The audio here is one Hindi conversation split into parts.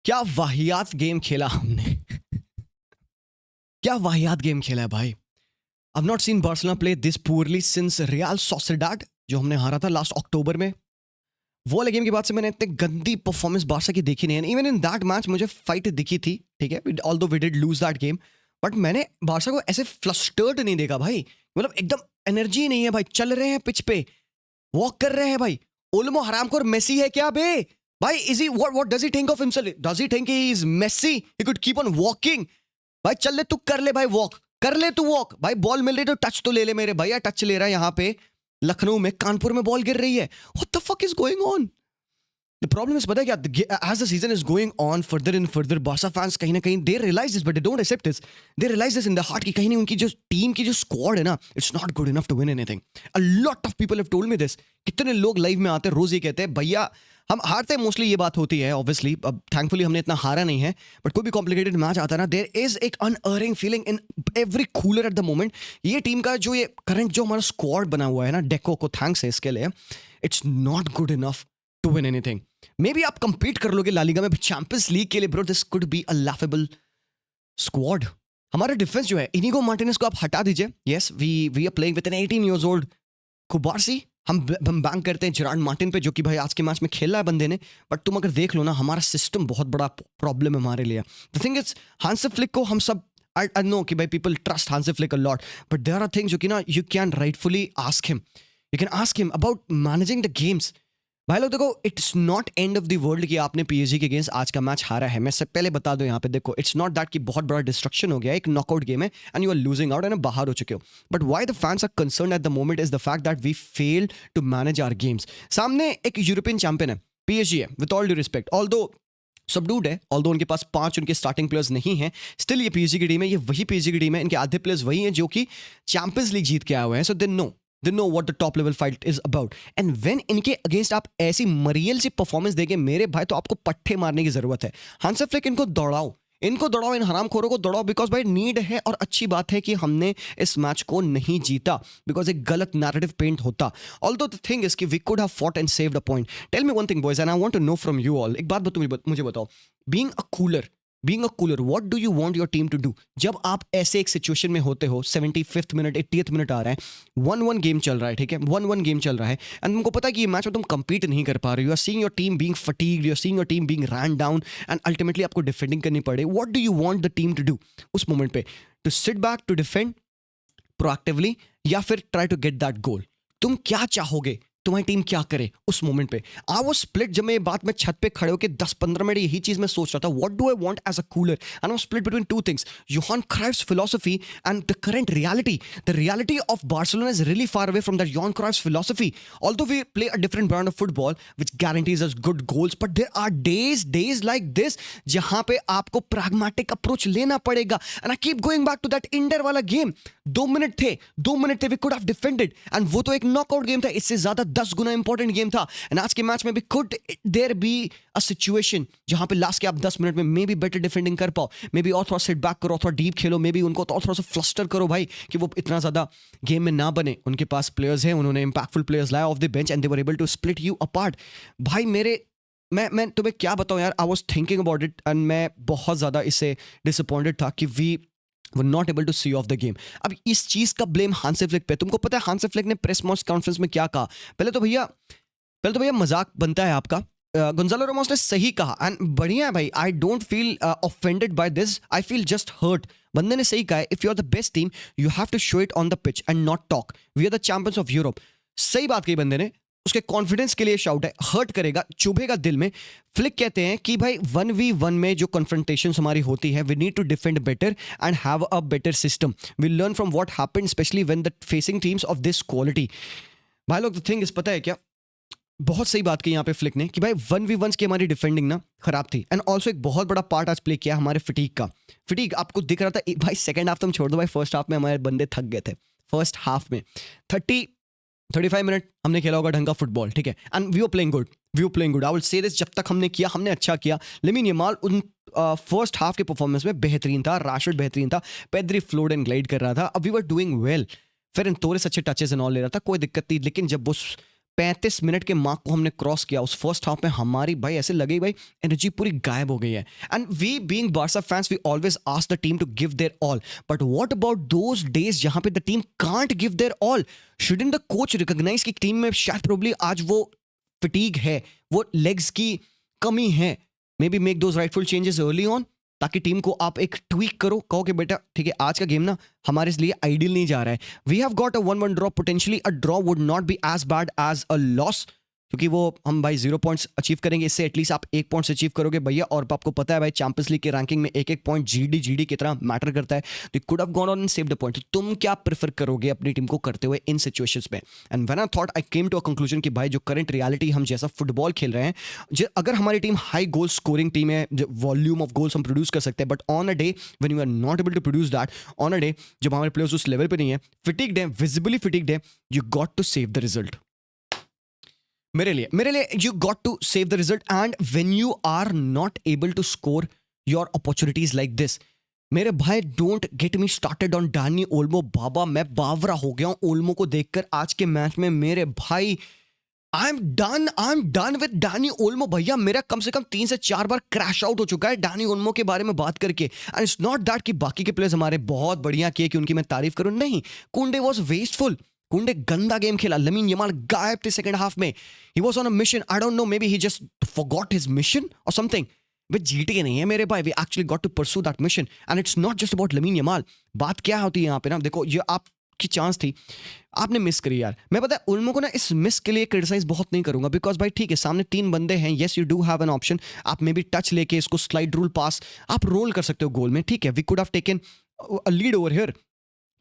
क्या वाहियात गेम खेला हमने। क्या वाहियात गेम खेला है भाई। I've not seen Barcelona play this poorly since Real Sociedad जो हमने हारा था लास्ट अक्टूबर में। वो वाले गेम के बाद से मैंने इतनी गंदी परफॉर्मेंस बारसा की देखी नहीं है। इवन इन दैट मैच मुझे फाइट दिखी थी, ठीक है, although we did lose that game, but मैंने बारसा को ऐसे फ्लस्टर्ड नहीं देखा भाई। मतलब एकदम एनर्जी नहीं है भाई, चल रहे हैं पिच पे, वॉक कर रहे हैं भाई। ओल्मो हरामखोर मेसी है क्या बे भाई? Is he what does he think of himself? Does he think he is Messi? He could keep on walking. भाई चल ले तू, कर ले भाई वॉक, कर ले तू वॉक भाई। बॉल मिल रही तो टच तो ले ले मेरे भैया। टच ले रहा है यहाँ पे लखनऊ में, कानपुर में बॉल गिर रही है। What the fuck is going on? The problem is, पता है क्या, as the season is going on further and further, Barca fans कहीं ना कहीं they realize this, but they don't accept this. They realize this in their heart कि कहीं नहीं उनकी जो टीम की जो स्क्वाड है ना, it's not good enough to win anything. A lot of people have told me this. कितने लोग लाइव में आते हैं रोज ये कहते हैं भैया हम हारते हैं, मोस्टली ये बात होती है ऑब्वियसली। अब थैंकफुली हमने इतना हारा नहीं है, बट कोई भी कॉम्प्लिकेटेड मैच आता है ना, देयर इज एक unnerving feeling in every culer at the moment. ये टीम का जो ये करंट जो हमारा स्क्वाड बना हुआ है ना, डेको को थैंक्स है इसके लिए, it's not good enough to win anything. Maybe आप कंपीट कर लोगे ला लीगा में, चैंपियंस लीग के लिए bro this could be a laughable squad. हमारा डिफेंस जो है, इनिगो मार्टिनेज को आप हटा दीजिए। Yes we are playing with an 18 years old Cubarsi. हम बैंक करते हैं जेरार्ड मार्टिन पे, जो कि भाई आज के मैच में खेला है बंदे ने, बट तुम अगर देख लो ना, हमारा सिस्टम बहुत बड़ा प्रॉब्लम है हमारे लिए। The thing is, Hansi Flick को हम सब आई नो कि भाई people trust Hansi Flick a lot, but there are things जो कि ना you can rightfully ask him, you can ask him about managing the games. भाई लोग देखो, it's not end of the world कि आपने पीएसजी के अगेंस्ट आज का मैच हारा है। मैं सब पहले बता दूं यहाँ पे, देखो इट्स नॉट दैट कि बहुत बड़ा डिस्ट्रक्शन हो गया, एक नॉकआउट गेम है and you are losing out and बाहर हो चुके हो। But why the fans are concerned at the moment is the fact that we fail to manage our games. सामने एक यूरोपियन चैंपियन है पीएसजी है, with all due respect, although subdued है, ऑल्दो उनके पास 5 उनके स्टार्टिंग प्लेयर्स नहीं है, स्टिल ये पीएसजी की टीम है, ये वही पीएसजी की टीम है, इनके आधे प्लेयर्स वही हैं जो कि चैंपियंस लीग जीत के आए हुए हैं। सो they know what the top level fight is about, and when इनके अगेंस्ट आप ऐसी मरियल सी परफॉर्मेंस देंगे मेरे भाई, तो आपको पट्टे मारने की जरूरत है। हांसी फ्लिक इनको दौड़ाओ, इन हरामखोरों को दौड़ाओ, बिकॉज भाई नीड है। और अच्छी बात है कि हमने इस मैच को नहीं जीता बिकॉज एक गलत नैरेटिव पेंट होता। ऑल्दो द थिंग इज कि we could have fought and saved a point. Tell me one thing boys and I want to know from you all, एक बात मुझे बताओ, being a cooler what do you want your team to do? जब आप ऐसे एक सिचुएशन में होते हो, 75th मिनट 80th मिनट आ रहा है, 1-1 गेम चल रहा है, ठीक है, 1-1 गेम चल रहा है, एंड तुमको पता है कि ये मैच में तुम कंपीट नहीं कर पा रहे हो, you are seeing your team being fatigued, you are seeing your team being run down, and ultimately आपको डिफेंडिंग करनी पड़े। What do you want the team to do उस मोमेंट पे? To sit back, to defend proactively, या फिर try to get that goal? तुम क्या चाहोगे तुम्हारी टीम क्या करे उस मोमेंट पे? आई वाज स्प्लिट। जब मैं ये बात में छत पे खड़े होकर 10-15 मिनट यही चीज मैं सोच रहा था, what do I want as a culer, and I was split between two things, Johan Cruyff's philosophy and the current reality. The reality of Barcelona is really far away from that Johan Cruyff's philosophy. Although we play a different brand of football which guarantees us good goals, but there are days like this जहां पे आपको प्रैग्मेटिक अप्रोच लेना पड़ेगा। And I keep going back to that Inter वाला गेम, 2 मिनट थे, we could have defended, and वो तो एक नॉकआउट गेम था, इससे ज्यादा 10 गुना इंपॉर्टेंट गेम था। एंड आज के मैच में भी could there be a situation जहां पे लास्ट के आप 10 मिनट में मे बी बेटर डिफेंडिंग कर पाओ, मे बी और थोड़ा सिट बैक करो, थोड़ा डीप खेलो, मे बी उनको तो और थोड़ा सा फ्लस्टर करो भाई कि वो इतना ज्यादा गेम में ना बने। उनके पास प्लेयर्स हैं, उन्होंने इंपैक्टफुल प्लेयर्स लाया off the bench and they were able to split you apart. भाई मैं तुम्हें क्या बताऊं यार, I was thinking about it and मैं बहुत ज्यादा इससे डिसअपॉइंटेड था कि we were not able to see off the game। अब इस चीज का ब्लेम हांसी फ्लिक पे। तुमको पता है हांसी फ्लिक ने प्रेस कॉन्फ्रेंस में क्या कहा? पहले तो भैया मजाक बनता है आपका। गोंजालो रामोस ने सही कहा एंड बढ़िया है भाई, I don't feel offended by this, I feel just hurt. बंदे ने सही कहा है, if you are the best team you have to show it on the pitch and not talk, we are the champions of Europe. सही बात कही बंदे ने, उसके कॉन्फिडेंस के लिए शाउट है, हर्ट करेगा, चुभेगा दिल में। फ्लिक कहते हैं कि भाई 1v1 में जो कन्फ्रंटेशंस हमारी होती है, we need to defend better and have a better system, we learn from what happened specially when the facing teams of this quality. भाई लोग द थिंग इज, पता है क्या, बहुत सही बात की यहाँ पे फ्लिक ने कि भाई 1v1 की हमारी डिफेंडिंग ना खराब थी, एंड ऑल्सो एक बहुत बड़ा पार्ट आज प्ले किया हमारे फटीक का। फटीक आपको दिख रहा था भाई, सेकंड हाफ तुम छोड़ दो भाई, फर्स्ट हाफ में हमारे बंदे थक गए थे। फर्स्ट हाफ में 35 मिनट हमने खेला होगा ढंग का फुटबॉल, ठीक है, and we were playing good, I will say this, जब तक हमने अच्छा किया। लेमिन यमाल उन फर्स्ट हाफ के परफॉर्मेंस में बेहतरीन था, राशिद बेहतरीन था, पेद्री फ्लोड एंड ग्लाइड कर रहा था, अब वी वर डूइंग वेल। फिर इन तोरेस अच्छे टचेस एंड ऑल ले रहा था, कोई दिक्कत नहीं, लेकिन जब वो 35 मिनट के मार्क को हमने क्रॉस किया उस फर्स्ट हाफ में, हमारी भाई ऐसे लगे भाई एनर्जी पूरी गायब हो गई है. And we being Barca fans we always ask the team to give their all, but what about those days जहां पे the team can't give their all? Shouldn't the coach recognise कि टीम में शायद प्रोबब्ली आज वो फटीग है, वो लेग्स की कमी है, may be make those rightful changes early on, ताकि टीम को आप एक ट्वीक करो, कहो कि बेटा ठीक है आज का गेम ना हमारे लिए आइडियल नहीं जा रहा है. We have got a 1-1 draw, potentially a draw would not be as bad as a loss, क्योंकि वो हम भाई 0 पॉइंट्स अचीव करेंगे, इससे एटलीस्ट आप 1 पॉइंट्स अचीव करोगे भैया. और आपको पता है भाई चैंपियंस लीग की रैंकिंग में एक पॉइंट जीडी कितना मैटर करता है. तो could have gone on and saved the point. तुम क्या प्रेफर करोगे अपनी टीम को करते हुए इन सिचुएशंस में? And when I thought I came to a conclusion कि भाई जो करंट रियलिटी हम जैसा फुटबॉल खेल रहे हैं, अगर हमारी team high goal scoring team है, वॉल्यूम ऑफ गोल्स हम प्रोड्यूस कर सकते हैं, but on a day when you are not able to produce that, on a day जब हमारे प्लेयर्स उस लेवल पे नहीं है, फिटिक्ड है, विजिबली फिटिक्ड है, you got to save the result. मेरे लिए you got to save the result. And when you are not able to score your opportunities like this, मेरे भाई don't get me started on Dani Olmo. बाबा मैं बावरा हो गया हूं ओल्मो को देखकर आज के मैच में. मेरे भाई I am done with Danny Olmo. भैया मेरा कम से कम 3 से 4 बार क्रैश आउट हो चुका है डैनी ओल्मो के बारे में बात करके. एंड इट्स नॉट दैट कि बाकी के प्लेयर्स हमारे बहुत बढ़िया किए कि उनकी मैं तारीफ करूं, नहीं. कुंडे वॉज वेस्टफुल, कुंडे गंदा गेम खेला. लमीन यमाल गायब थे सेकंड हाफ में. He was on a mission, I don't know, maybe he just forgot his mission और समथिंग. वे जीटे नहीं है मेरे भाई, we actually got to pursue that mission. And it's not just about Lamine Yamal. बात क्या होती है यहाँ पे ना, देखो ये आपकी चांस थी, आपने मिस करी यार. मैं पता है उल्मो को ना इस मिस के लिए क्रिटिसाइज बहुत नहीं करूंगा, बिकॉज भाई ठीक है सामने 3 बंदे हैं, yes you do have an option, आप मे बी टच लेके इसको स्लाइड रूल पास आप रोल कर सकते हो गोल में, ठीक है. We could have taken a lead over here,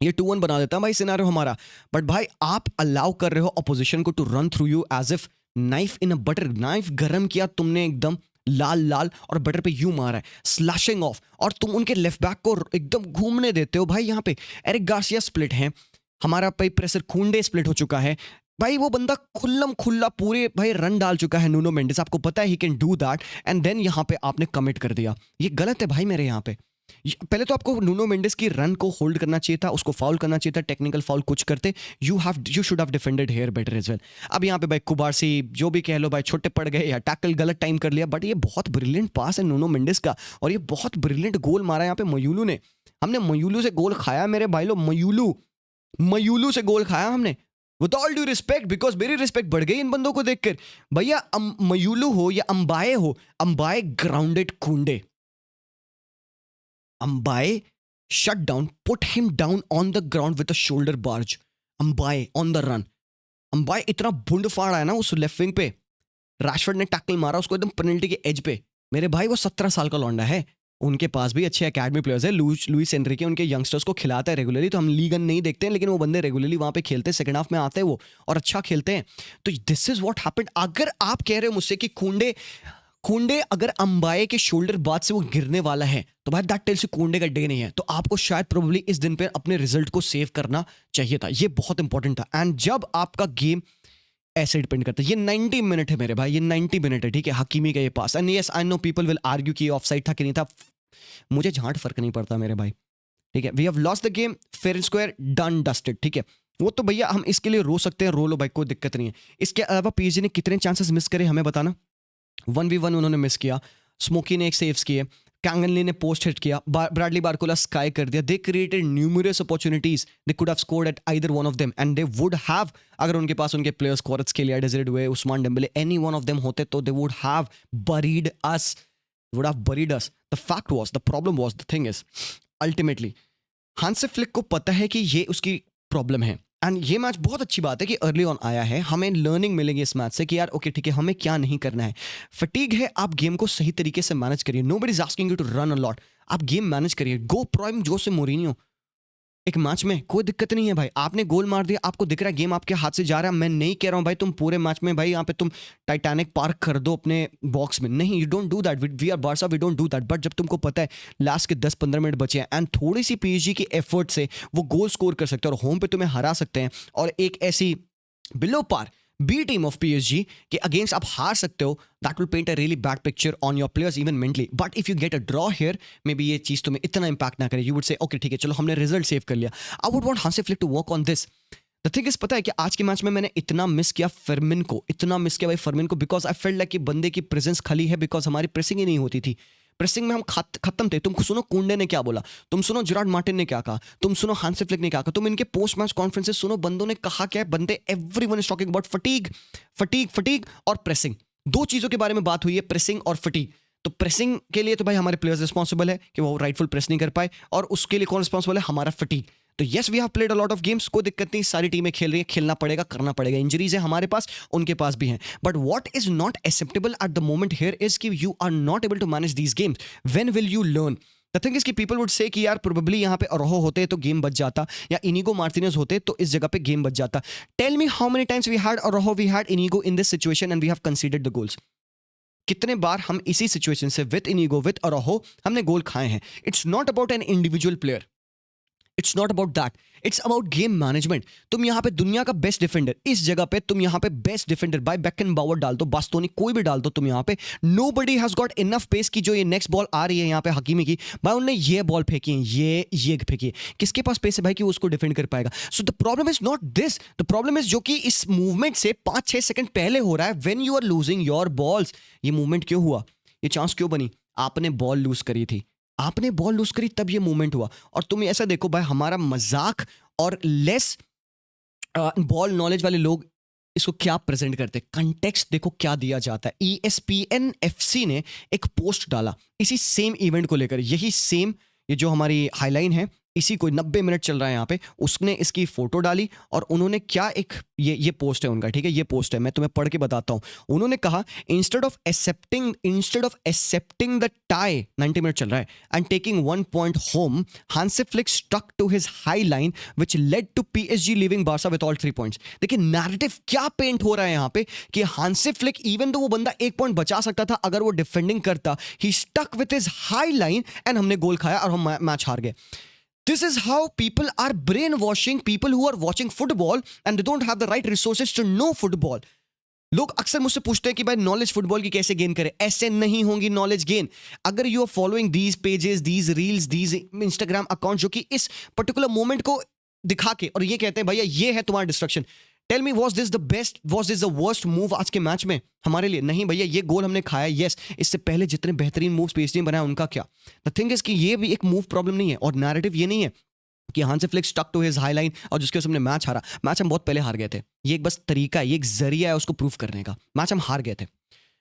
ये 2-1 बना देता भाई सिनारियो हमारा. बट भाई आप अलाउ कर रहे हो अपोजिशन को to run through you as if knife in a butter. Knife गरम किया तुमने एकदम लाल और बटर पे यूं मारा है, स्लैशिंग ऑफ, और तुम उनके लेफ्ट बैक को एकदम घूमने देते हो. भाई यहाँ पे एरिक गार्सिया स्प्लिट है, हमारा भाई प्रेसर कुंडे स्प्लिट हो चुका है. भाई वो बंदा खुल्लम खुल्ला पूरे भाई रन डाल चुका है नुनो मेंडिस, आपको पता है he can do that. And then यहाँ पे आपने कमिट कर दिया. ये गलत है भाई मेरे यहाँ पे. पहले तो आपको नुनो मेंडिस की रन को होल्ड करना चाहिए था, उसको फाउल करना चाहिए था, टेक्निकल फाउल कुछ करते. You should have defended here better as well. अब यहाँ पे भाई कुबारसी जो भी कह लो भाई छोटे पड़ गए या टैकल गलत टाइम कर लिया, बट ये बहुत ब्रिलियंट पास है नुनो मेंडिस का, और ये बहुत ब्रिलियंट गोल मारा यहाँ पे मयूलू ने. हमने मयूलू से गोल खाया मेरे भाई लो, मयूलू से गोल खाया हमने. With all due respect, because मेरी रिस्पेक्ट बढ़ गई इन बंदों को देखकर. भैया मयूलू हो या अंबाए ग्राउंडेड कुंडे. Ambaye shut down, put him down on the ground with a shoulder barge. Ambaye on the run. Ambaye इतना बुंड फाड़ आया ना उस लेफ्ट विंग पे, रैशफोर्ड ने टैकल मारा उसको एकदम पेनल्टी के एज पे. मेरे भाई वो 17 साल का लौंडा है, उनके पास भी अच्छे एकेडमी प्लेयर्स है. लुइस एनरिके उनके यंगस्टर्स को खिलाता है रेगुलरली. तो हम लीगन नहीं देखते हैं, लेकिन वो बंदे रेगुलरली वहां पे खेलते हैं, सेकंड हाफ में आते हैं वो और अच्छा खेलते हैं. तो दिस इज व्हाट हैपेंड. अगर आप कह रहे हो मुझसे कि कुंडे अगर अंबाए के शोल्डर बाद से वो गिरने वाला है, तो भाई दैट टेल्स यू कुंडे का डे नहीं है. तो आपको शायद प्रोबेबली इस दिन पे अपने रिजल्ट को सेव करना चाहिए था. ये बहुत इंपॉर्टेंट था. एंड जब आपका गेम ऐसे डिपेंड करता है, ये 90 मिनट है मेरे भाई, ये 90 मिनट है, ठीक है. हकीमी का ये pass, and yes I know people will argue कि ऑफसाइड था कि नहीं था, मुझे झांट फर्क नहीं पड़ता मेरे भाई, ठीक है. We have lost the game fair and square, done dusted, ठीक है. वो तो भैया हम इसके लिए रो सकते हैं, रो लो भाई, कोई दिक्कत नहीं है. इसके अलावा पीएसजी ने कितने चांसेस मिस करे हमें बताना. 1v1 उन्होंने मिस किया, स्मोकी ने एक सेव्स किए, कैंगनली ने पोस्ट हिट किया, ब्रैडली बारकोला स्काई कर दिया. They created numerous opportunities, they could have scored at either one of them, and they would have, अगर उनके पास उनके players Kvaratskhelia, Désiré Doué, Ousmane Dembélé, any one of them होते तो they would have buried us. The fact was, the problem was, the thing is ultimately Hansi Flick को पता है कि ये उसकी प्रॉब्लम है. एंड ये मैच बहुत अच्छी बात है कि अर्ली ऑन आया है, हमें लर्निंग मिलेगी इस मैच से कि यार ओके ठीक है हमें क्या नहीं करना है. फटीग है, आप गेम को सही तरीके से मैनेज करिए. Nobody is asking you to run a lot, आप गेम मैनेज करिए. गो प्राइम जोसे मोरिनियो एक मैच में, कोई दिक्कत नहीं है भाई. आपने गोल मार दिया, आपको दिख रहा है गेम आपके हाथ से जा रहा है. मैं नहीं कह रहा हूँ भाई तुम पूरे मैच में भाई यहाँ पे तुम टाइटैनिक पार्क कर दो अपने बॉक्स में, नहीं, you don't do that. We are Barca, we don't do that. But जब तुमको पता है लास्ट के 10-15 मिनट बचे हैं एंड थोड़ी सी पीएसजी की एफर्ट से वो गोल स्कोर कर सकते हैं और होम पे तुम्हें हरा सकते हैं, और एक ऐसी below par B team of PSG के अगेंस्ट आप हार सकते हो, that will paint a really bad picture on your players even mentally. But if you get a draw here, maybe ये चीज तुम्हें इतना इंपैक्ट ना करे. यू वुड से ओके ठीक है चलो हमने रिजल्ट सेव कर लिया. I would want Hansi Flick to work on this. The thing is, पता है कि आज के मैच में मैंने इतना मिस किया फर्मिन को बिकॉज आई फेल्ट लाइक कि बंदे की प्रेजेंस खाली है, बिकॉज हमारी प्रेसिंग ही नहीं होती थी। प्रेसिंग में हम खत्म थे। तुम सुनो कुंडे ने क्या बोला, तुम सुनो जेरार्ड मार्टिन ने क्या कहा, तुम सुनो हांसी फ्लिक ने क्या कहा, तुम इनके पोस्ट मैच कॉन्फ्रेंसेस सुनो, बंदों ने कहा क्या है। बंदे everyone is talking about fatigue और प्रेसिंग। दो चीजों के बारे में बात हुई है, प्रेसिंग और फटीग। तो प्रेसिंग के लिए तो भाई हमारे प्लेयर्स रिस्पॉन्सिबल है कि वो राइटफुल प्रेस नहीं कर पाए, और उसके लिए कौन रिस्पॉन्सिबल है, हमारा फटीग। तो yes we have played a lot of games, कोई दिक्कत नहीं, सारी टीमें खेल रही है, खेलना पड़ेगा, करना पड़ेगा। इंजरीज है हमारे पास, उनके पास भी हैं, but what is not acceptable at the moment here is कि you are not able to manage these games. When will you learn? The thing is कि पीपल वुड से कि यार प्रोबेबली यहाँ पे अरोहो होते तो गेम बच जाता, या इनिगो मार्टिनेज होते तो इस जगह पे गेम बच जाता। Tell me how many times we had Araujo, we had Inigo in this situation and we have conceded the goals. कितने बार हम इसी सिचुएशन से विद इनिगो विद अरोहो हमने गोल खाए हैं। It's not about an individual player, it's not about that, it's about game management. तुम यहां पे दुनिया का बेस्ट डिफेंडर, इस जगह पे तुम यहां पे बेस्ट डिफेंडर बाय बेकनबावर डाल दो, बास्तोनी, कोई भी डाल दो तुम यहां पे, nobody has got enough pace की जो ये नेक्स्ट बॉल आ रही है यहां पे हकीमी की, भाई उन्होंने ये बॉल फेंकी है, ये फेंकी है, किसके पास पेस है भाई कि वो उसको डिफेंड कर पाएगा? So the problem is not this, the problem is जो कि इस मूवमेंट से 5-6 सेकंड पहले हो रहा है, when you are losing your balls. ये मूवमेंट क्यों हुआ, ये चांस क्यों बनी? आपने बॉल लूज करी थी, आपने बॉल लूज करी, तब ये मूवमेंट हुआ। और तुम ऐसा देखो भाई, हमारा मजाक और लेस बॉल नॉलेज वाले लोग इसको क्या प्रेजेंट करते हैं, कंटेक्स्ट देखो क्या दिया जाता है। ESPN FC ने एक पोस्ट डाला इसी सेम इवेंट को लेकर, यही सेम, ये जो हमारी हाईलाइन है, इसी को 90 मिनट चल रहा है यहाँ पे, उसने इसकी फोटो डाली और उन्होंने क्या एक ये पोस्ट है उनका, ठीक है, ये पोस्ट है, मैं तुम्हें पढ़ के बताता हूँ। उन्होंने कहा instead of accepting the tie, 90 minute चल रहा है, and taking 1 point home, Hansi Flick stuck to his high line which led to PSG leaving Barca with all 3 points. देखिए नैरेटिव क्या पेंट हो रहा है यहाँ पे कि हांसी फ्लिक, इवन तो वो बंदा 1 पॉइंट बचा सकता था अगर वो डिफेंडिंग करता, he stuck with his high line and हमने गोल खाया और हम मैच हार गए। This is how people are brainwashing people who are watching football and they don't have the right resources to know football. लोग अक्सर मुझसे पूछते हैं कि भाई नॉलेज फुटबॉल की कैसे गेन करें। ऐसे नहीं होंगी नॉलेज गेन अगर you are following these pages, these reels, these Instagram account जो कि इस पर्टिकुलर मोमेंट को दिखा के और ये कहते हैं भैया ये है तुम्हारा distraction. Tell me was this the best, was this the worst move आज के मैच में हमारे लिए? नहीं भैया, ये गोल हमने खाया, यस। इससे पहले जितने बेहतरीन मूव्स PSG ने बनाया उनका क्या? द थिंग इज कि ये भी एक मूव प्रॉब्लम नहीं है और नैरेटिव ये नहीं है कि Hansi Flick stuck to his high line और जिसके हमने मैच हारा। मैच हम बहुत पहले हार गए थे, ये एक बस तरीका है, ये एक जरिया है उसको प्रूव करने का। मैच हम हार गए थे,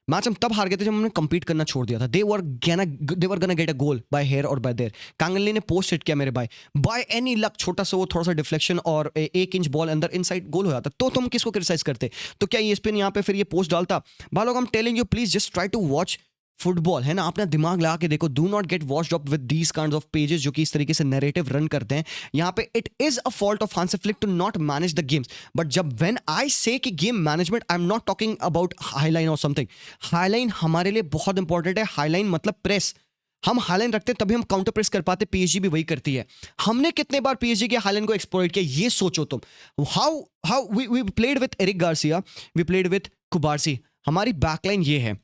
मैच हम तब हार गए थे जब हमने कंपीट करना छोड़ दिया था। They were gonna get a goal by here और बाय देयर। कांगली ने पोस्ट हिट किया मेरे भाई, बाय एनी लक छोटा सा वो थोड़ा सा डिफ्लेक्शन और 1 इंच बॉल अंदर इनसाइड गोल हो जाता, तो तुम किसको क्रिटिसाइज करते? तो क्या ESPN यहाँ पे फिर ये पोस्ट डालता? भाई लोग, I am telling you, please just try to watch football, है ना, अपना दिमाग लगा के देखो। Do not get watched up with these kinds of pages जो कि इस तरीके से नैरेटिव रन करते हैं। यहाँ पे it is a fault of Hansi Flick to not manage the games. But जब व्हेन आई से कि game management, I am not talking about high line और समथिंग। हाईलाइन हमारे लिए बहुत इंपॉर्टेंट है। हाईलाइन मतलब प्रेस, हम हाईलाइन रखते हैं तभी हम काउंटर प्रेस कर पाते। PSG भी वही करती है। हमने कितने बार PSG के हाईलाइन को एक्सप्लॉइट किया, ये सोचो तुम। How we played with Eric Garcia, we played with Cubarsi. हमारी बैकलाइन ये है।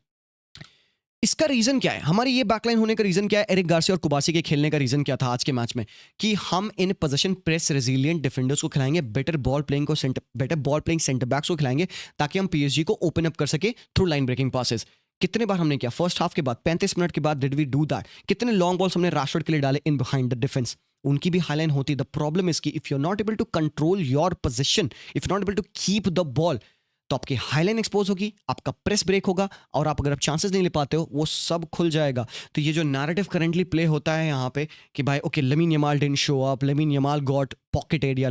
इसका रीजन क्या है? हमारी ये बैकलाइन होने का रीजन क्या है? एरिक गार्सिया और कुबारसी के खेलने का रीजन क्या था आज के मैच में? कि हम इन पोजीशन प्रेस रेजिलिएंट डिफेंडर्स को खिलाएंगे, better ball playing centre backs को खिलाएंगे ताकि हम PSG को ओपन अप कर सके थ्रू लाइन ब्रेकिंग पासेस। कितने बार हमने किया? फर्स्ट हाफ के बाद 35 मिनट के बाद डिड वी डू दैट? कितने लॉन्ग बॉल्स हमने राशफोर्ड के लिए डाले इन बिहाइंड द डिफेंस? उनकी भी हाईलाइन होती। द प्रॉब्लम इज कि if you are not able to control your position, if you not able to keep the ball, तो आपकी हाईलाइन एक्सपोज होगी, आपका प्रेस ब्रेक होगा और आप अगर आप चांसेस नहीं ले पाते हो वो सब खुल जाएगा। तो ये जो नैरेटिव करंटली प्ले होता है यहाँ पे कि भाई okay Lamine Yamal didn't show up, Lamine Yamal got pocketed या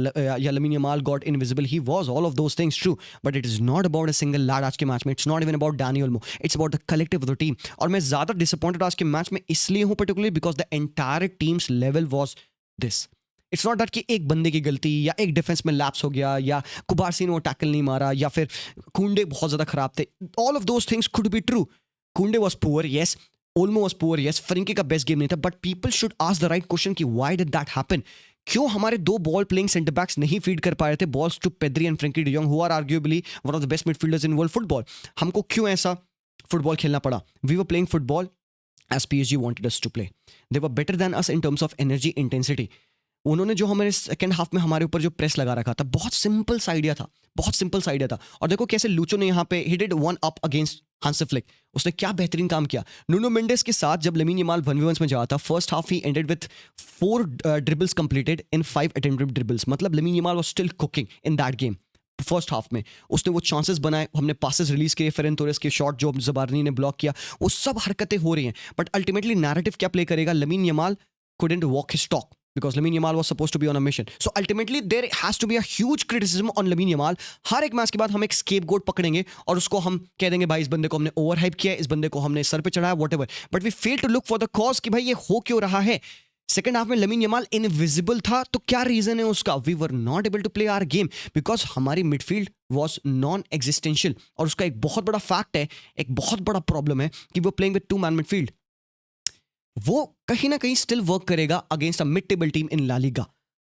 Lamine Yamal got invisible, he was all of those things true, but it is not about a single lad आज के मैच में। It's not even about Dani Olmo, it's about the collective of the team. और मैं ज्यादा डिसअपॉइंटेड आज के मैच में इसलिए हूँ particularly because the entire teams level was this. It's not that कि एक बंदे की गलती या एक डिफेंस में लैप्स हो गया या कुबारसी ने वो टैकल नहीं मारा या फिर कुंडे बहुत ज्यादा खराब थे। All of those things could be true. Koundé was poor, yes. Olmo was poor, yes. Frenkie का बेस्ट गेम नहीं था, but people should ask the right question कि व्हाई डिड दैट हैपन? क्यों हमारे 2 बॉल प्लेइंग सेंटर बैक्स नहीं फीड कर पा रहे थे balls to Pedri and Frenkie de Jong, who are arguably one of the best midfielders in world football? हमको क्यों ऐसा फुटबॉल खेलना पड़ा? We were playing football as PSG wanted us to play. They were better than us in terms of energy intensity. उन्होंने जो हमारे सेकंड हाफ में हमारे ऊपर जो प्रेस लगा रखा था, बहुत सिंपल सा आइडिया था, बहुत सिंपल सा आइडिया था। और देखो कैसे लूचो ने यहाँ पे he did one up against Hansi Flick, उसने क्या बेहतरीन काम किया। नुनो मेंडेस के साथ जब लमीन यमाल 1v1 में जा था, फर्स्ट हाफ ही एंडेड विथ 4 dribbles completed in 5 attempted dribbles. मतलब Lamine Yamal was still cooking in that game. First half में उसने वो चांसेस बनाए, हमने पासेस रिलीज किए, फेरन तोरेस के शॉट जो जबारनी ने ब्लॉक किया, वो सब हरकतें हो रही हैं। बट अल्टीमेटली नैरेटिव क्या प्ले करेगा, lamin Yamal couldn't walk his talk because Lamine Yamal was supposed to be on a mission. So ultimately there has to be a huge criticism on Lamine Yamal. हर एक मैच के बाद हम एक scapegoat पकड़ेंगे और उसको हम कह देंगे भाई इस बंदे को हमने ओवर हाइप किया, इस बंदे को हमने सर पे चढ़ाया, whatever. But we fail to look for the cause कि भाई ये हो क्यों रहा है। सेकेंड हाफ में लमीन यमाल इनविजिबल था, तो क्या रीजन है उसका? We were not able to play our game because हमारी मिडफील्ड वॉज नॉन एग्जिस्टेंशियल। और उसका एक बहुत बड़ा फैक्ट है, एक बहुत बड़ा प्रॉब्लम है कि वो प्लेइंग विद 2 मैन मिडफील्ड। वो कहीं ना कहीं स्टिल वर्क करेगा against a mid table team in La Liga,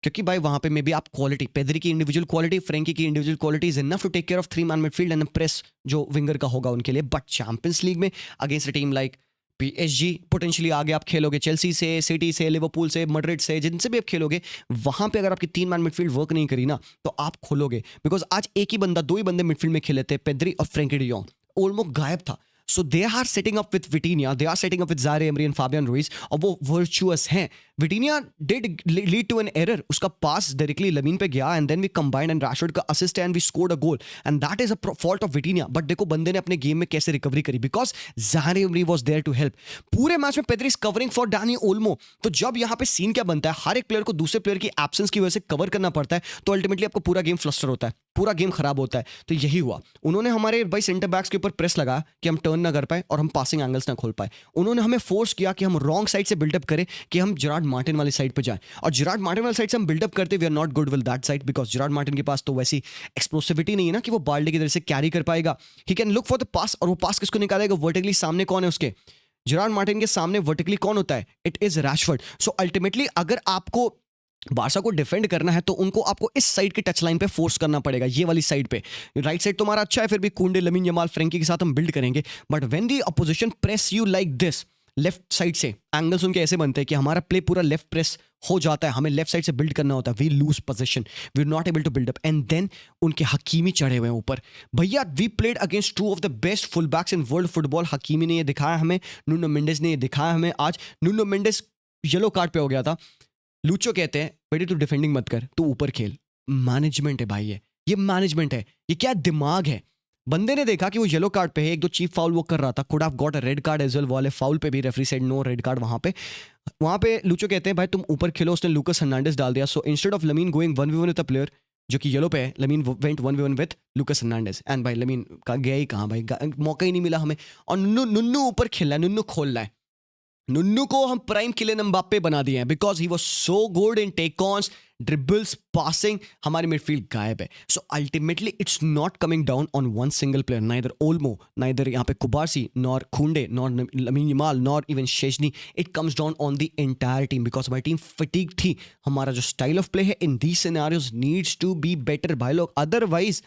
क्योंकि भाई वहां पे मे बी आप क्वालिटी, पेदरी की इंडिविजुअल क्वालिटी, फ्रेंकी की individual quality is enough to take care of 3 man midfield and press जो विंगर का होगा उनके लिए। बट चैंपियंस लीग में against a team like PSG, potentially आगे आप खेलोगे चेल्सी से, सिटी से, लिवरपूल से, मैड्रिड से, जिनसे भी आप खेलोगे, वहां पे अगर आपकी 3 मैन मिडफील्ड वर्क नहीं करी ना तो आप खोलोगे। बिकॉज आज एक ही बंदा, 2 ही बंदे मिडफील्ड में खेले थे, पेद्री और फ्रैंकी डी जॉन्ग, ओल्मो गायब था। So they are setting up with Vitinha, they are setting up with Zaire Emery and Fabián Ruiz, और वो वर्चुअस हैं। Vitinha did lead to an error, उसका पास डायरेक्टली लमीन पे गया and then we combined and Rashford का assist and we scored a goal and that is a fault of Vitinha. But देखो बंदे ने अपने गेम में कैसे रिकवरी करी, because Zaire emery was there to help. पूरे मैच में Pedri is covering for Dani Olmo. तो जब यहाँ पे सीन क्या बनता है, हर एक प्लेयर को दूसरे प्लेयर की एब्सेंस की वजह से कवर करना पड़ता है, तो अल्टीमेटली आपको पूरा गेम फ्लस्टर होता है, पूरा गेम खराब होता है। तो यही हुआ, उन्होंने हमारे भाई सेंटर बैक्स के ऊपर प्रेस लगा कि हम टर्न ना कर पाए और हम पासिंग एंगल्स ना खोल पाए। उन्होंने हमें फोर्स किया कि हम रॉन्ग साइड से बिल्डअप करें, कि हम जेरार्ड मार्टिन वाली साइड पे जाएं। और जेरार्ड मार्टिन वाली साइड से हम बिल्डअप करते, we are not good with that side because Gerard Martin के पास तो वैसी एक्सप्लोसिविटी नहीं है ना कि वो बाल्डे की तरह से कैरी कर पाएगा। He can look for the pass, और वो पास किसको निकालेगा? वर्टिकली सामने कौन है उसके? जेरार्ड मार्टिन के सामने वर्टिकली कौन होता है? It is Rashford. So ultimately अगर आपको बारसा को डिफेंड करना है तो उनको आपको इस साइड की टच लाइन पे फोर्स करना पड़ेगा, ये वाली साइड पे। राइट साइड तुम्हारा अच्छा है, फिर भी कुंडे, लमीन यमाल, फ्रैंकी के साथ हम बिल्ड करेंगे। But when the opposition press you like this, left side से एंगल्स उनके ऐसे बनते हैं कि हमारा प्ले पूरा लेफ्ट प्रेस हो जाता है, हमें लेफ्ट साइड से बिल्ड करना होता है, we lose position, we are not able to build up and then उनके हकीमी चढ़े हुए हैं ऊपर। भैया we played against 2 of the best full backs in world football. Hakimi ने ये दिखाया हमें, नुनो मेंडेस ने ये दिखाया हमें। आज नुनो मेंडेस येलो कार्ड पे हो गया था, लूचो कहते हैं बेटे तू डिफेंडिंग मत कर, तू ऊपर खेल। मैनेजमेंट है भाई, ये मैनेजमेंट है, ये क्या दिमाग है। बंदे ने देखा कि वो येलो कार्ड पे है, एक दो चीप फाउल वो कर रहा था, could have got a red card as well, वाले फाउल पे भी referee said no red card. वहां पे लूचो कहते हैं भाई तुम ऊपर खेलो, उसने लूकस हर्नांडेज डाल दिया। So instead of lamin going 1v1 with a player जो कि येलो पे है, lamin went 1v1 with लूकस Hernandez and भाई लमीन का गया ही कहाँ भाई, मौका ही नहीं मिला हमें। और नुन्नू ऊपर खेल रहा है, नुन्नू खोल रहा है। नुन्नू को हम प्राइम किलियन एम्बाप्पे बना दिए हैं because he was so good in take ons, dribbles, passing. हमारी मिडफील्ड गायब है। So ultimately it's not coming down on one single player, neither Olmo, neither यहाँ पे Cubarsí, nor Koundé, nor Lamine Yamal, nor even Szczesny. It comes down on the entire team because हमारी टीम फटीग थी। हमारा जो स्टाइल ऑफ प्ले है in these scenarios needs to be better भाई लोग, अदरवाइज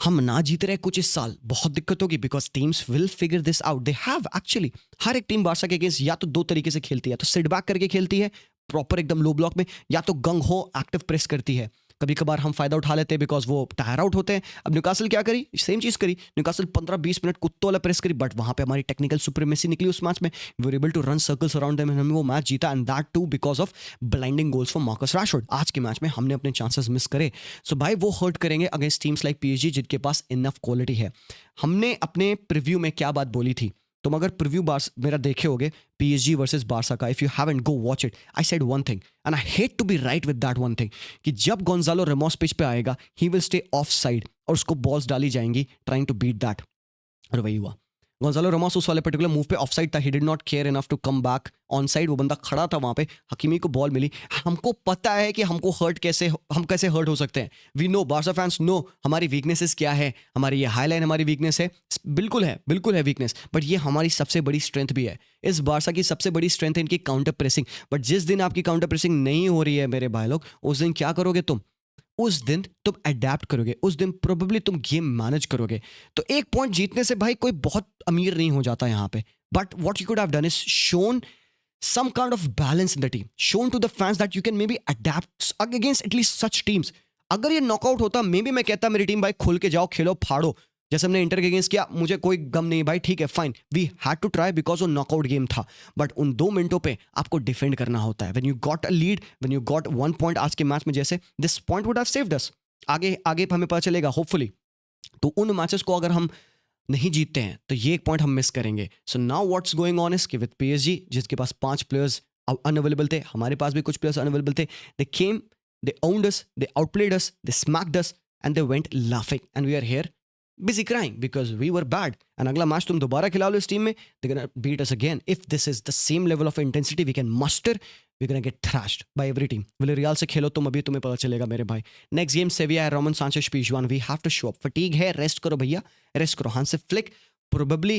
हम ना जीत रहे कुछ इस साल, बहुत दिक्कत होगी because teams will figure this out. They have actually, हर एक टीम बारसा के अगेंस्ट या तो 2 तरीके से खेलती है, या तो सिट बैक करके खेलती है प्रॉपर एकदम लो ब्लॉक में, या तो गंग हो एक्टिव प्रेस करती है। कभी कभार हम फायदा उठा लेते हैं बिकॉज वो टायर आउट होते हैं। अब न्यूकासल क्या करी, सेम चीज करी, न्यूकासल 15-20 मिनट कुत्तों वाला प्रेस करी, बट वहां पे हमारी टेक्निकल सुप्रीमेसी निकली उस मैच में। We were able to run circles around them, हमने वो मैच जीता and that too because of blinding goals for Marcus Rashford. आज के मैच में हमने अपने चांसेस मिस करे। सो भाई वो हर्ट करेंगे अगेंस्ट टीम्स लाइक PSG जिनके पास इनफ क्वालिटी है। हमने अपने प्रीव्यू में क्या बात बोली थी, तुम अगर प्रीव्यू मेरा देखे होगे PSG वर्सेस बारसा का, if you haven't go watch it, I said one thing and I hate to be right with that one thing, कि जब गोंजालो रेमोस पिच पे आएगा he will stay off side और उसको बॉल्स डाली जाएंगी ट्राइंग टू बीट दैट। और वही हुआ, गोंजालो रेमोस उस वाले पर्टिकुलर मूव पे ऑफ साइड था, he did not care enough to come back on side. वो बंदा खड़ा था वहां पे, हकीमी को बॉल मिली। हमको पता है कि हमको हम कैसे हर्ट हो सकते हैं। We know, Barca fans know हमारी वीकनेसेस क्या है। हमारी ये हाई लाइन हमारी वीकनेस है, बिल्कुल है वीकनेस, बट ये हमारी सबसे बड़ी स्ट्रेंथ भी है। इस बारसा की सबसे बड़ी स्ट्रेंथ है इनकी काउंटर प्रेसिंग। बट जिस दिन आपकी काउंटर प्रेसिंग नहीं हो रही है मेरे भाई लोग, उस दिन क्या करोगे तुम? उस दिन तुम अडेप्ट करोगे, उस दिन प्रोबेबली तुम गेम मैनेज करोगे। तो एक पॉइंट जीतने से भाई कोई बहुत अमीर नहीं हो जाता यहाँ पे, but what you could have done is shown some kind of balance in the team, shown to the fans that you can maybe adapt against at least such teams. अगर ये नॉकआउट होता, मे बी मैं कहता मेरी टीम भाई खुल के जाओ, खेलो, फाड़ो, जैसे हमने इंटर के अगेंस्ट किया, मुझे कोई गम नहीं भाई, ठीक है, fine, we had to try because वो नॉकआउट गेम था. बट उन 2 मिनटों पे आपको डिफेंड करना होता है. When you got a lead, when you got 1 point आज के मैच में, जैसे this point would have saved us. आगे आगे हमें पता चलेगा होपफुली. तो उन मैचेस को अगर हम नहीं जीतते हैं तो ये एक पॉइंट हम मिस करेंगे. So now what's going on is कि विद PSG, जिसके पास 5 प्लेयर्स अनअवेलेबल थे, हमारे पास भी कुछ प्लेयर्स अनअवेलेबल थे, दे केम, दे owned us, they outplayed us, they smacked us, and they went laughing, and we are here busy crying because we were bad. And अगला मैच तुम दोबारा खिला लो इस टीम में, they're gonna beat us again. If this is the same level of intensity we can muster, we're gonna get thrashed by every team. Villarreal से खेलो तुम, अभी तुम्हें पता चलेगा मेरे भाई. Next game Sevilla है, Roman Sanchez Pizjuan. We have to show up. Fatigue है, रेस्ट करो भैया, रेस्ट करो. Hansi Flick probably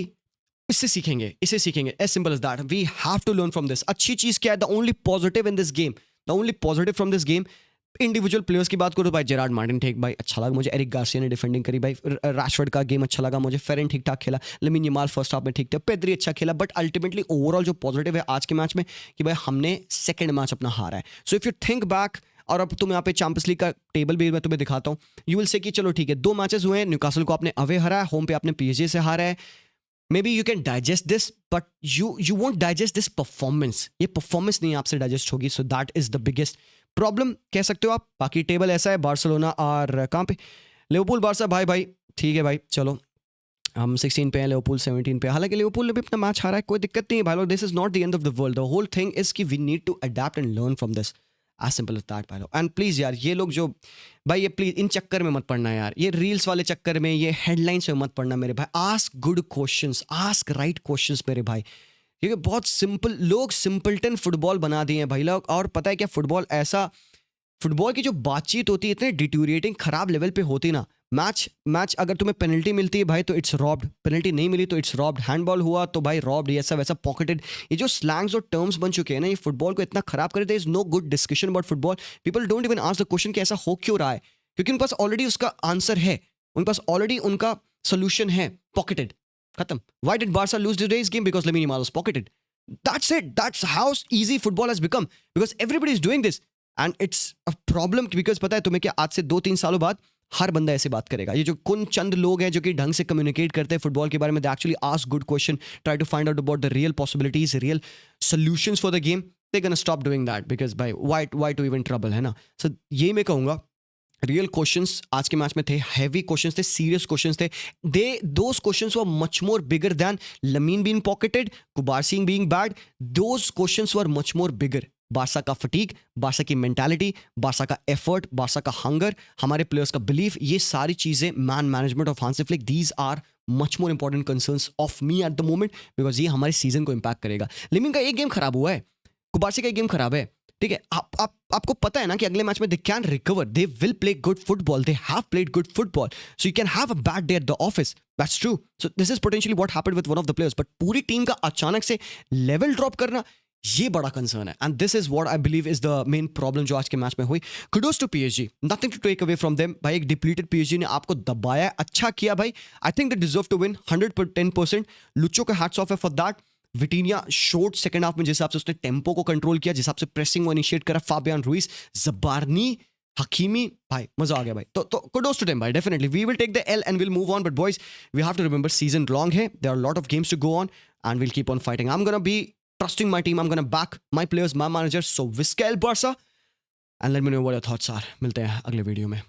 इससे सीखेंगे, इसे सीखेंगे. As simple as that. We have to learn from this. अच्छी चीज़ क्या है? The only positive in this game, the only positive from this game, individual players की बात करो भाई, जेरार्ड मार्टिन ठीक भाई, अच्छा लगा मुझे. एरिक गार्सिया ने डिफेंडिंग करी भाई. रैशफोर्ड का गेम अच्छा लगा मुझे. फेरन ठीक ठाक खेला. लमीन यमाल फर्स्ट हाफ में ठीक था. पेद्री अच्छा खेला. बट अल्टीमेटली ओवरऑल जो पॉजिटिव है आज के मैच में कि भाई हमने सेकंड मैच अपना हारा है. So if you think back, और अब तुम यहाँ पे चैंपियंस लीग का टेबल भी मैं तुम्हें दिखाता हूँ, यू विल से कि चलो ठीक है, 2 मैचेस हुए हैं, न्यूकासल को आपने अवे हरा है, होम पे आपने PSG से हारा है. Maybe you can digest this, but you won't digest this performance. ये performance नहीं आपसे digest होगी. So that is the biggest problem कह सकते हो आप. बाकी टेबल ऐसा है, बार्सिलोना और कहाँ पे, लिवरपूल बार्सा, भाई भाई ठीक है भाई, चलो हम 16 पे हैं, लिवरपूल 17 पे. हालांकि लिवरपूल ने भी अपना मैच हारा है, कोई दिक्कत नहीं है भाई लोग. This is not the end of the world. The whole thing is कि we need to adapt and learn from this. As simple as that भाई लोग. एंड प्लीज़ यार, ये लोग जो भाई, ये प्लीज़ इन चक्कर में मत पड़ना यार, ये रील्स वाले चक्कर में, ये हेडलाइंस में मत पड़ना मेरे भाई. Ask good questions, ask right questions मेरे भाई. क्योंकि बहुत सिंपल लोग सिंपलटन फुटबॉल बना दिए हैं भाई लोग. और पता है क्या, फुटबॉल की जो बातचीत होती है इतने डिटोरिएटिंग खराब लेवल पे होती ना. मैच अगर तुम्हें पेनल्टी मिलती है भाई तो इट्स रॉब्ड, पेनल्टी नहीं मिली तो इट्स रॉब्ड, हैंडबॉल हुआ तो भाई रॉब्ड, ऐसा वैसा पॉकेटेड. ये जो स्लैंग्स और टर्म्स बन चुके हैं ना, ये फुटबॉल को इतना खराब कर देते हैं. Is no good discussion about football. People don't even ask the question कि ऐसा हो क्यों रहा है, क्योंकि उनके पास ऑलरेडी उसका आंसर है, उनके पास ऑलरेडी उनका सोल्यूशन है. पॉकेटेड, खत्म. Why did Barca lose today's game? Because Lamine Yamal was pocketed. That's it. That's how easy football has become because everybody is doing this and it's a problem. because पता है तुम्हें क्या, आज से 2-3 सालों बाद हर बंदा ऐसे बात करेगा. ये जो कुछ चंद लोग हैं जो कि ढंग से कम्युनिकेट करते हैं फुटबॉल के बारे में, they actually ask good question, try to find out about the real possibilities, real solutions for the game, they're gonna stop doing that because by why to even trouble, है ना. So ये मैं कहूँगा, रियल क्वेश्चंस आज के मैच में थे, हैवी क्वेश्चंस थे, सीरियस क्वेश्चंस थे. Those questions were much more bigger than Lamine being pocketed, Cubarsi being bad. Those questions were much more bigger. Barca का फटीग, बारसा की मेंटालिटी, बारसा का एफर्ट, बारसा का हंगर, हमारे प्लेयर्स का बिलीफ, ये सारी चीज़ें, man management of Hansi Flick, these are much more important concerns of me at the moment because ये हमारे सीजन को इम्पैक्ट करेगा. लमीन का एक गेम खराब हुआ है, कुबारसी का एक गेम खराब है, ठीक है. आपको पता है ना कि अगले मैच में they can recover, they will play good football, they have played good football. So you can have a bad day at the office, that's true. So this is potentially what happened with one of the players. But पूरी टीम का अचानक से लेवल ड्रॉप करना, ये बड़ा कंसर्न है. And this is what I believe is the main problem जो आज के मैच में हुई. Kudos to PSG, nothing to take away from them भाई. एक डिप्लीटेड PSG ने आपको दबाया, अच्छा किया भाई. I think they deserve to win 110%. Lucho का हैट्स ऑफ है for that. Vitinha short second half में जिस हिसाब से उसने टेम्पो को कंट्रोल किया, जिस हिसाब से प्रेसिंग को इनिशिएट करा, फाबियान रुइस, जबारनी, हकीमी, भाई मजा आ गया भाई. तो कुडोस टू देम भाई. Definitely we will take the L and will move on. But boys, we have to remember season long है, there are lot of games to go on and will keep on fighting. I am gonna be trusting my team, I'm going to back my players, my managers. So Vizcaya Barca, and let me know what your thoughts are. मिलते हैं अगले वीडियो में.